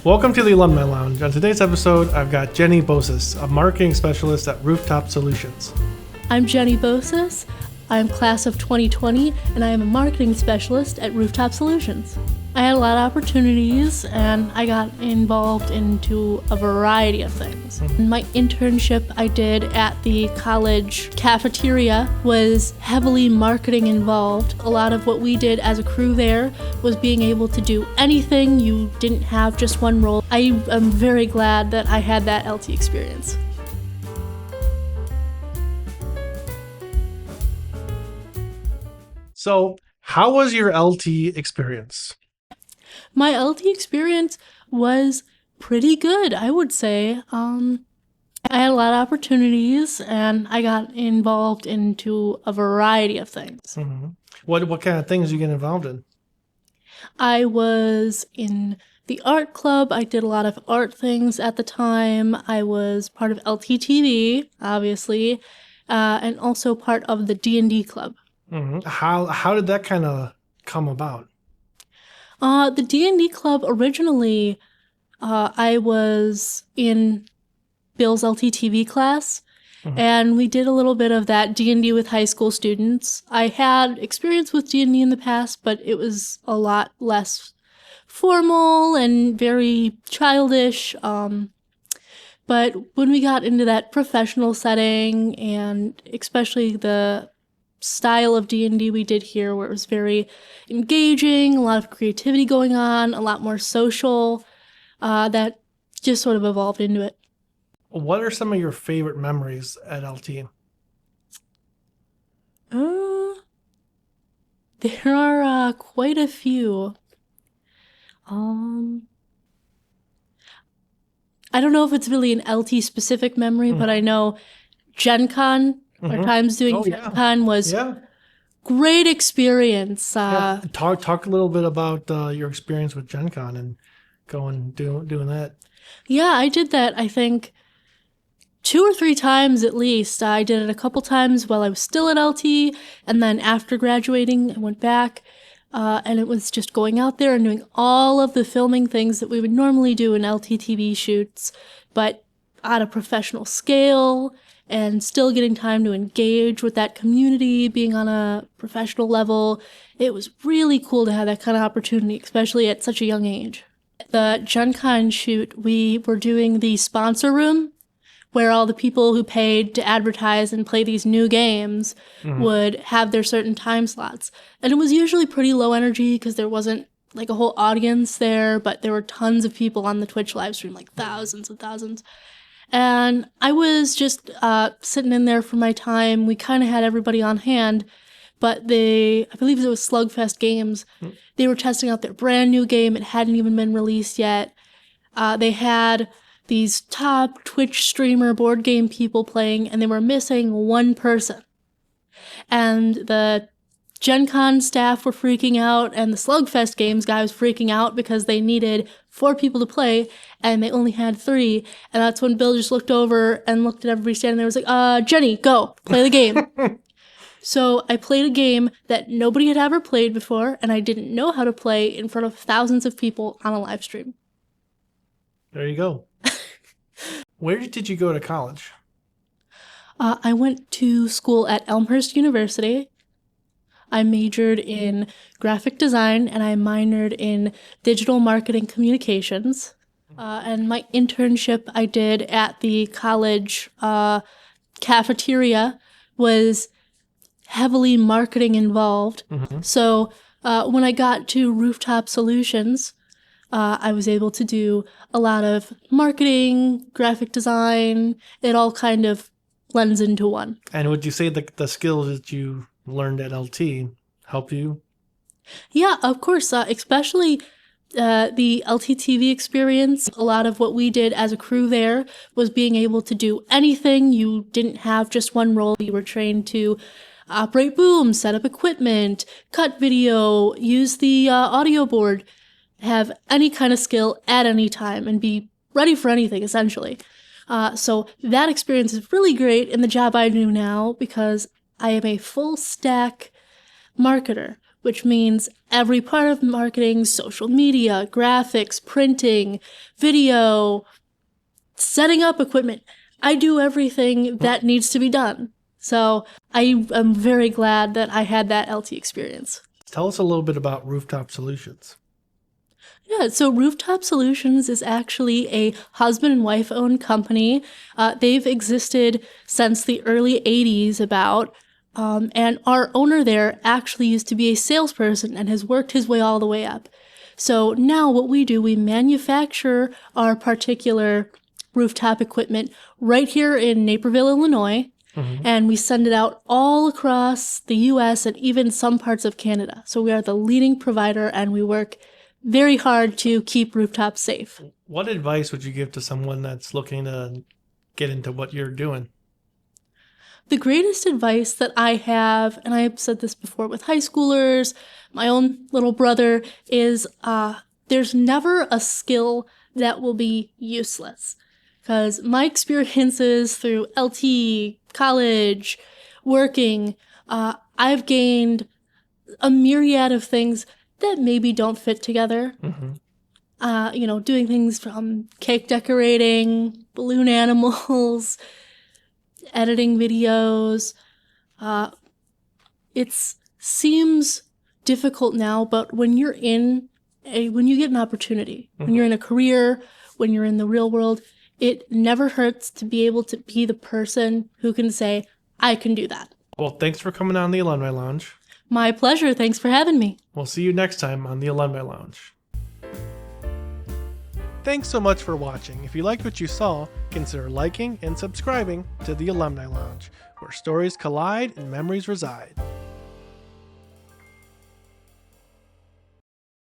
Welcome to the Alumni Lounge. On today's episode, I've got Jennie Bosas, a marketing specialist at Rooftop Solutions. I'm Jennie Bosas. I'm class of 2020, and I am a marketing specialist at Rooftop Solutions. I had a lot of opportunities, and I got involved into a variety of things. My internship I did at the college cafeteria was heavily marketing involved. A lot of what we did as a crew there was being able to do anything. You didn't have just one role. I am very glad that I had that LT experience. So, how was your LT experience? My LT experience was pretty good, I would say. I had a lot of opportunities, and I got involved into a variety of things. Mm-hmm. What kind of things did you get involved in? I was in the art club. I did a lot of art things at the time. I was part of LTTV, obviously, and also part of the D&D club. Mm-hmm. How did that kind of come about? The D&D club, originally, I was in Bill's LTTV class, and we did a little bit of that D&D with high school students. I had experience with D&D in the past, but it was a lot less formal and very childish. But when we got into that professional setting, and especially the style of D&D we did here, where it was very engaging, a lot of creativity going on, a lot more social, that just sort of evolved into it. What are some of your favorite memories at LT? There are quite a few. I don't know if it's really an LT specific memory, but I know Gen Con, our times doing Gen Con was great experience. Talk a little bit about your experience with Gen Con and doing that. Yeah, I did that, I think, 2 or 3 times at least. I did it a couple times while I was still at LT, and then after graduating, I went back, and it was just going out there and doing all of the filming things that we would normally do in LT TV shoots, but at a professional scale, and still getting time to engage with that community, being on a professional level. It was really cool to have that kind of opportunity, especially at such a young age. The Gen Con shoot, we were doing the sponsor room, where all the people who paid to advertise and play these new games would have their certain time slots. And it was usually pretty low energy because there wasn't like a whole audience there, but there were tons of people on the Twitch live stream, like thousands and thousands. And I was just sitting in there for my time. We kind of had everybody on hand, but I believe it was Slugfest Games. They were testing out their brand new game. It hadn't even been released yet. They had these top Twitch streamer board game people playing, and they were missing one person. And the Gen Con staff were freaking out, and the Slugfest Games guy was freaking out because they needed 4 people to play, and they only had 3. And that's when Bill just looked over and looked at everybody standing there and was like, Jennie, go, play the game. So I played a game that nobody had ever played before, and I didn't know how to play in front of thousands of people on a live stream. There you go. Where did you go to college? I went to school at Elmhurst University. I majored in graphic design, and I minored in digital marketing communications. And my internship I did at the college cafeteria was heavily marketing involved. So when I got to Rooftop Solutions, I was able to do a lot of marketing, graphic design. It all kind of blends into one. And would you say the skills that you learned at LT help you? Yeah, of course, especially the LTTV experience. A lot of what we did as a crew there was being able to do anything. You didn't have just one role. You were trained to operate booms, set up equipment, cut video, use the audio board, have any kind of skill at any time, and be ready for anything, essentially. So that experience is really great in the job I do now, because I am a full stack marketer, which means every part of marketing, social media, graphics, printing, video, setting up equipment. I do everything that needs to be done. So I am very glad that I had that LT experience. Tell us a little bit about Rooftop Solutions. Yeah, so Rooftop Solutions is actually a husband and wife owned company. They've existed since the early 80s and our owner there actually used to be a salesperson and has worked his way all the way up. So now what we do, we manufacture our particular rooftop equipment right here in Naperville, Illinois, and we send it out all across the US and even some parts of Canada. So we are the leading provider and we work very hard to keep rooftops safe. What advice would you give to someone that's looking to get into what you're doing? The greatest advice that I have, and I've said this before with high schoolers, my own little brother, is there's never a skill that will be useless. Because my experiences through LT, college, working, I've gained a myriad of things that maybe don't fit together. Doing things from cake decorating, balloon animals, editing videos. It seems difficult now, but when you get an opportunity, when you're in a career, when you're in the real world, it never hurts to be able to be the person who can say, I can do that. Well, thanks for coming on the Alumni Lounge. My pleasure. Thanks for having me. We'll see you next time on the Alumni Lounge. Thanks so much for watching. If you liked what you saw, consider liking and subscribing to the Alumni Lounge, where stories collide and memories reside.